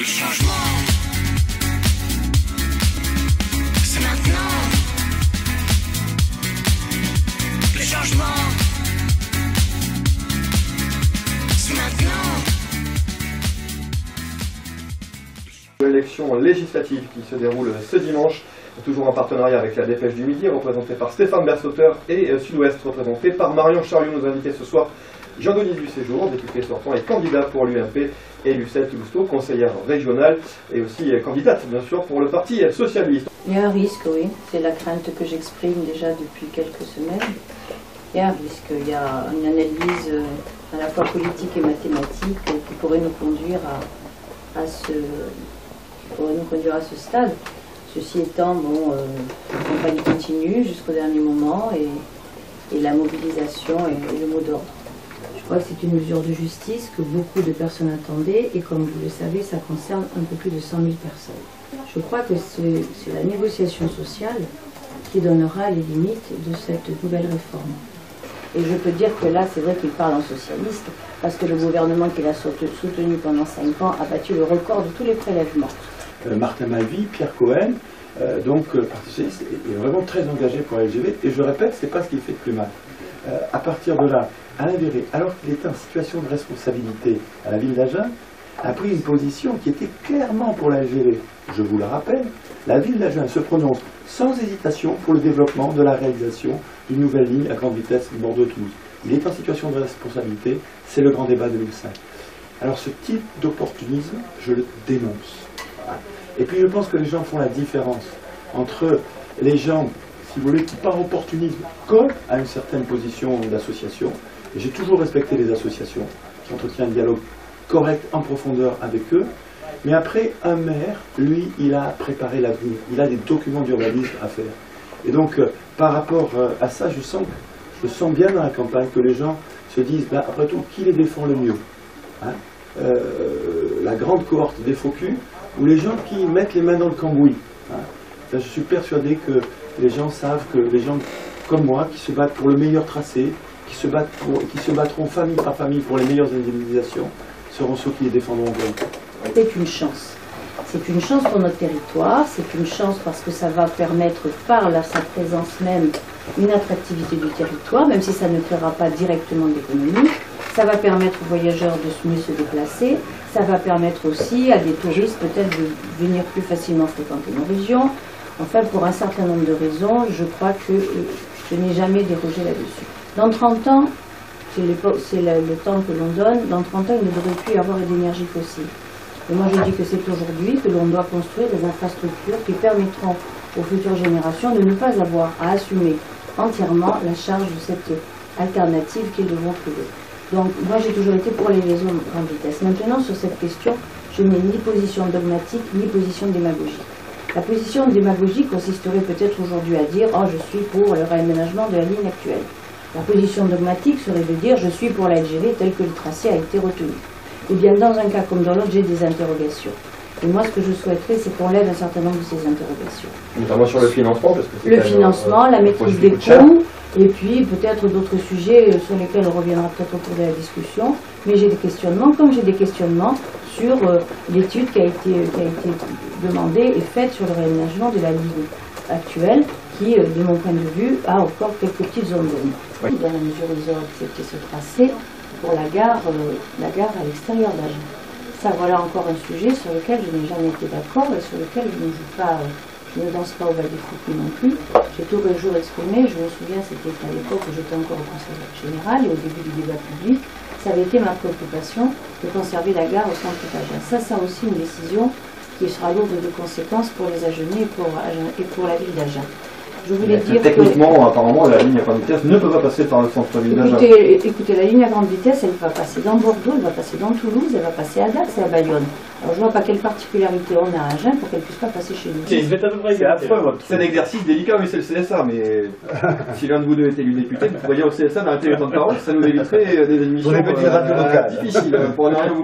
Le changement, c'est maintenant. Le changement, c'est maintenant. L'élection législative qui se déroule ce dimanche, toujours en partenariat avec la Dépêche du Midi, représentée par Stéphane Bersauteur, et Sud-Ouest, représenté par Marion Chariot. Nous inviter ce soir Jean-Denis Duséjour, député sortant et candidat pour l'UMP, et Lucette Lousteau, conseillère régionale, et aussi candidate, bien sûr, pour le Parti socialiste. Il y a un risque, oui. C'est la crainte que j'exprime déjà depuis quelques semaines. Il y a un risque. Il y a une analyse à la fois politique et mathématique qui pourrait nous conduire à ce stade. Ceci étant, bon, la campagne continue jusqu'au dernier moment et la mobilisation est le mot d'ordre. Je crois que c'est une mesure de justice que beaucoup de personnes attendaient et comme vous le savez, ça concerne un peu plus de 100 000 personnes. Je crois que c'est la négociation sociale qui donnera les limites de cette nouvelle réforme. Et je peux dire que là, c'est vrai qu'il parle en socialiste, parce que le gouvernement qu'il a soutenu pendant 5 ans a battu le record de tous les prélèvements. Martin Mavie, Pierre Cohen, Parti socialiste, est vraiment très engagé pour la LGV, et je le répète, c'est pas ce qu'il fait de plus mal. À partir de là, Alain Verret, alors qu'il était en situation de responsabilité à la ville d'Agen, a pris une position qui était clairement pour la LGV. Je vous le rappelle, la ville d'Agen se prononce sans hésitation pour le développement de la réalisation d'une nouvelle ligne à grande vitesse Bordeaux-Toulouse. Il est en situation de responsabilité, c'est le grand débat 2005. Alors ce type d'opportunisme, je le dénonce. Voilà. Et puis je pense que les gens font la différence entre les gens, si vous voulez, qui par opportunisme collent à une certaine position d'association. Et j'ai toujours respecté les associations, qui entretiennent un dialogue correct en profondeur avec eux. Mais après, un maire, lui, il a préparé l'avenir. Il a des documents d'urbanisme à faire. Et donc, par rapport à ça, je sens bien dans la campagne que les gens se disent, ben, après tout, qui les défend le mieux, hein, la grande cohorte des faux culs, ou les gens qui mettent les mains dans le cambouis, hein. Là, je suis persuadé que les gens savent que les gens comme moi, qui se battent pour le meilleur tracé, qui se battront famille par famille pour les meilleures indemnisations, seront ceux qui les défendront vraiment. C'est une chance. C'est une chance pour notre territoire, c'est une chance parce que ça va permettre par sa présence même une attractivité du territoire, même si ça ne fera pas directement de l'économie. Ça va permettre aux voyageurs de mieux se déplacer, ça va permettre aussi à des touristes peut-être de venir plus facilement fréquenter nos régions. Enfin, pour un certain nombre de raisons, je crois que je n'ai jamais dérogé là-dessus. Dans 30 ans, c'est le temps que l'on donne, dans 30 ans, il ne devrait plus y avoir d'énergie fossile. Et moi, je dis que c'est aujourd'hui que l'on doit construire des infrastructures qui permettront aux futures générations de ne pas avoir à assumer entièrement la charge de cette alternative qu'ils devront trouver. Donc, moi, j'ai toujours été pour les réseaux de grande vitesse. Maintenant, sur cette question, je n'ai ni position dogmatique, ni position démagogique. La position démagogique consisterait peut-être aujourd'hui à dire « Oh, je suis pour le réaménagement de la ligne actuelle ». La position dogmatique serait de dire « Je suis pour la LGV tel que le tracé a été retenu ». Eh bien, dans un cas comme dans l'autre, j'ai des interrogations. Et moi, ce que je souhaiterais, c'est qu'on lève un certain nombre de ces interrogations. Notamment sur le financement, parce que c'est le financement, la maîtrise des coûts, et puis peut-être d'autres sujets sur lesquels on reviendra peut-être au cours de la discussion. Mais j'ai des questionnements, comme j'ai des questionnements sur l'étude qui a été demandée et faite sur le réaménagement de la ligne actuelle, qui, de mon point de vue, a encore quelques petites zones d'ombre. Oui. Dans la mesure où ils ont accepté ce tracé pour la gare à l'extérieur d'Agen. Ça, voilà encore un sujet sur lequel je n'ai jamais été d'accord et sur lequel je ne danse pas au bal des fous non plus. J'ai tous les jours exprimé, je me souviens, c'était à l'époque où j'étais encore au Conseil général et au début du débat public, ça avait été ma préoccupation de conserver la gare au centre d'Agen. Ça aussi une décision qui sera lourde de conséquences pour les Agenais et pour la ville d'Agen. Je voulais dire techniquement, apparemment, la ligne à grande vitesse ne peut pas passer par le centre-ville d'Agen. Écoutez, la ligne à grande vitesse, elle va passer dans Bordeaux, elle va passer dans Toulouse, elle va passer à Dax et à Bayonne. Alors je ne vois pas quelle particularité on a à Agen pour qu'elle ne puisse pas passer chez nous. C'est affreux, c'est un exercice délicat, oui, c'est le CSA, mais si l'un de vous deux est élu député, vous pourriez dire au CSA d'arrêter les temps de parole, ça nous éviterait des émissions difficiles, pour ne rien vous